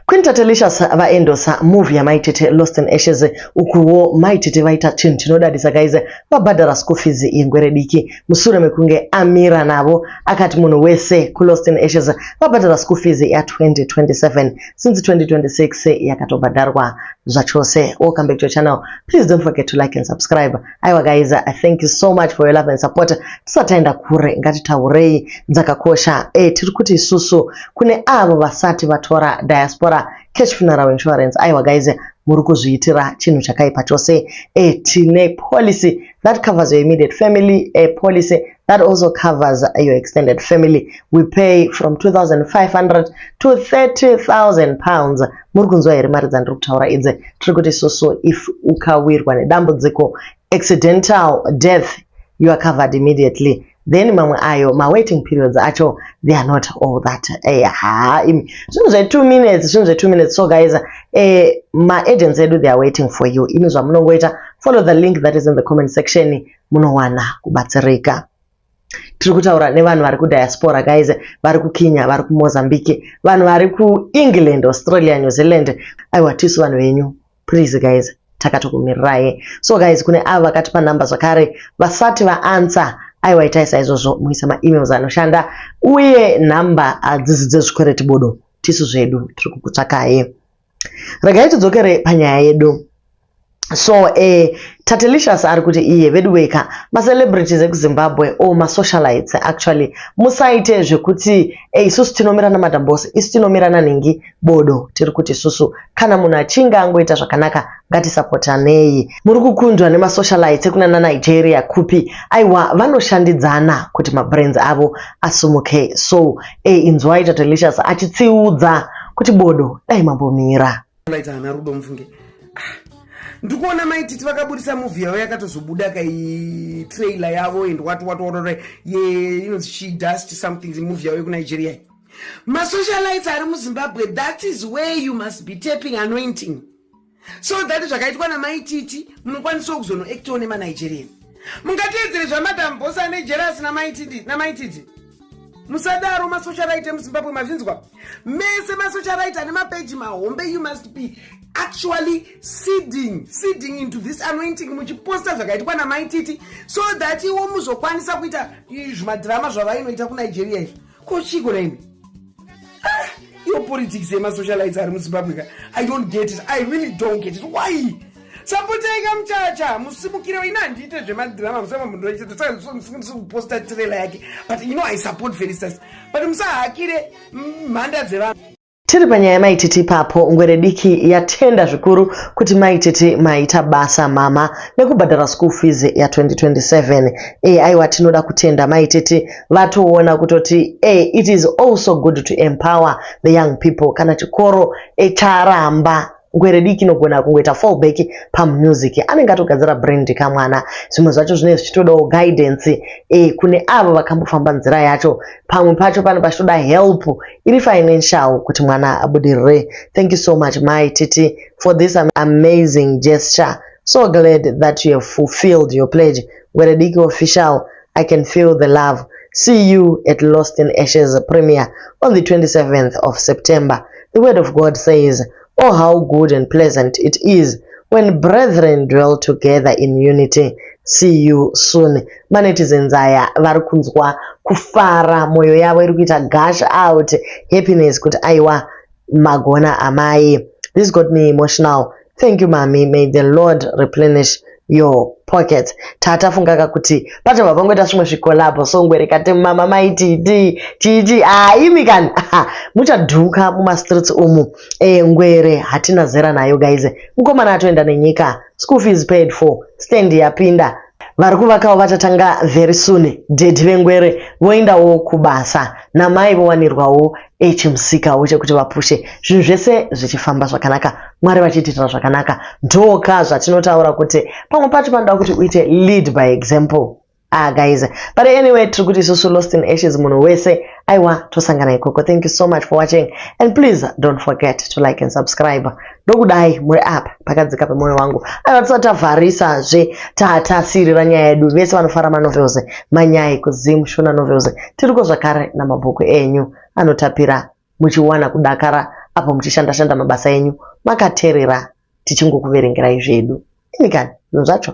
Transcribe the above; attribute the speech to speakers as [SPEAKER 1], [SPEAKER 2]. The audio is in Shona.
[SPEAKER 1] Queen Delicious vaendosa movie yamaitete Lost in Ashes ukuwo maitete vaita chinhu chinodadisa guys vabhadhara school fees yengwere diki mushure mekunge amira navo akati munhu wese ku Lost in Ashes vabhadhara school fees ya 2027 since 2026 yakatobhadharwa zvachose. Welcome back to your channel. Please don't forget to like and subscribe. Aiwa guys, I thank you so much for your love and support. Tisataenda kure ngatitaurei dzakakosha tiri kuti isusu kune avo vasati vatora diaspora cash funeral insurance. Aiwa guys, muri kuzviitira chinhu chakaipa chose. Tine policy that covers your immediate family, a policy that also covers your extended family. We pay from 2,500 to 30,000 pounds. Muri kunzwa here mari dzandiri kutaura idzi. Tiri kuti isusu if ukawirwa nedambudziko accidental death, you are covered immediately. Then mamwe ayo ma waiting periods acho, they are not all that. Zvinhu zve 2 minutes. So guys, my agents edu, they are waiting for you. Imi zvamunongoita, follow the link that is in the comment section. Munowana kubatsirika. Tiri kutaura nevanhu vari kudiaspora guys, vari kuKenya, vari kuMozambique, vanhu vari kuEngland, Australia, New Zealand. Aiwa tisu vanhu venyu. Please guys, takatokumirirai. So guys, kune ava vakatipa number zvakare vasati vaansa. Aiwa itai saizvozvo muisa ma-emails anoshanda uye nhamba hadzisi dzezvikwereti bodo. Tisu zvedu tiri kukutsvakai. Regai tidzokere panyaya yedu. So Delicious ari kuti iye vedu weka ma celebrities ekuZimbabwe or ma socialites actually musaite zvekuti isusu tinomirana madambosi, isu tinomirana nhingi bodo. Tiri kuti isusu kana munhu achinga angoita zvakanaka ngatisapotanei. Muri kukundwa nema socialites ekunana Nigeria kupi, aiwa vanoshandidzana kuti mabrands avo asumuke. So inzwai Delicious achitsiudza kuti bodo dai mambomira.
[SPEAKER 2] Ndikuona maititi vakabudisa movie yavo yakatozobuda kai trailer yavo and what she does to something in movie yavo kuNigeria. Ma socialites ari muZimbabwe, that is where you must be tapping anointing. So that is zvakaitwa namaititi munokwanisa kuzono actor nema Nigerian. Mungateedzere zvamadam boss aNigeria namaititi. Musadaro ma socialite muZimbabwe mazvinzwa. Mese ma socialite ane mapage mahombe, you must be actually seeding into this anointing muchiposta zvakaitwa namaititi so that iwo muzokwanisa kuita zvimadrama zvavainoita kuNigeria izvi. Kochiko naimi. Your politics ema socialites ari muZimbabwe. I don't get it. I really don't get it. Why? Sapoteka mchacha musimukire ina ndiite zvemadrama musema munhu wachita posta trailer yake. But you know I support for instance. But musahakire mhanda dzevanhu.
[SPEAKER 1] Tiri panyaya yamaititi papo ngwere diki yatenda zvikuru kuti maititi maita basa mama nekubhadhara school fees ya 2027. Aiwa tinoda kutenda maititi vatoona kutoti it is also good to empower the young people. Kana chikoro charamba ngwere diki nogona kungoita fallback pamusic, anenge atogadzira brand kamwana. Zvimwe zvacho zvinenge zvichitodawo guidance kune avo vakambofamba nzira yacho. Pamwe pacho pane pachitoda help iri financial kuti mwana abudirire. Thank you so much my titi for this amazing gesture. So glad that you have fulfilled your pledge. Ngwere diki official, I can feel the love. See you at Lost in Ashes premiere on the 27th of September. The word of God says, oh, how good and pleasant it is when brethren dwell together in unity. See you soon. Manetizens aya vari kunzwa kufara, moyo yavo iri kuita gush out happiness kuti aiwa magona amai. This got me emotional. Thank you mami. May the Lord replenish your pockets. Tata fungaka kuti patava pangoita zvimwe zvikolabo so ngwere kati mama maititi chichi imi kani muchadhuka muma streets umu. Ngwere hatina zera nayo guys. Mukomana atoenda nenyika, school fees paid for, stand yapinda. Vari kuvakawo vachatanga very soon. Dedi vengwere voendawo kubasa namai vowanirwawo chimusikawo chekuti vapushe zvinhu zvese zvichifamba zvakanaka, Mwari vachiitira zvakanaka. Ndoka zvatinotaura kuti pamwe pacho panoda kuti uite lead by example. Guys, but anyway, tiri kuti isusu Lost in Ashes munhu wese aiwa tosangana ikoko. Thank you so much for watching and please don't forget to like and subscribe. Ndokudai muri app pakadzika pemoyo wangu. Aiwa tisati tavharisa tasirira nyaya yedu vese vanofara manovels, manyaya ekuzimu shona novels. Tiriko zvakare namabhuku enyu anotapira muchiwana kudakara apo muchishanda mabasa enyu makaterera tichingokuverengerai zvedu. Ini kani zvinhu zvacho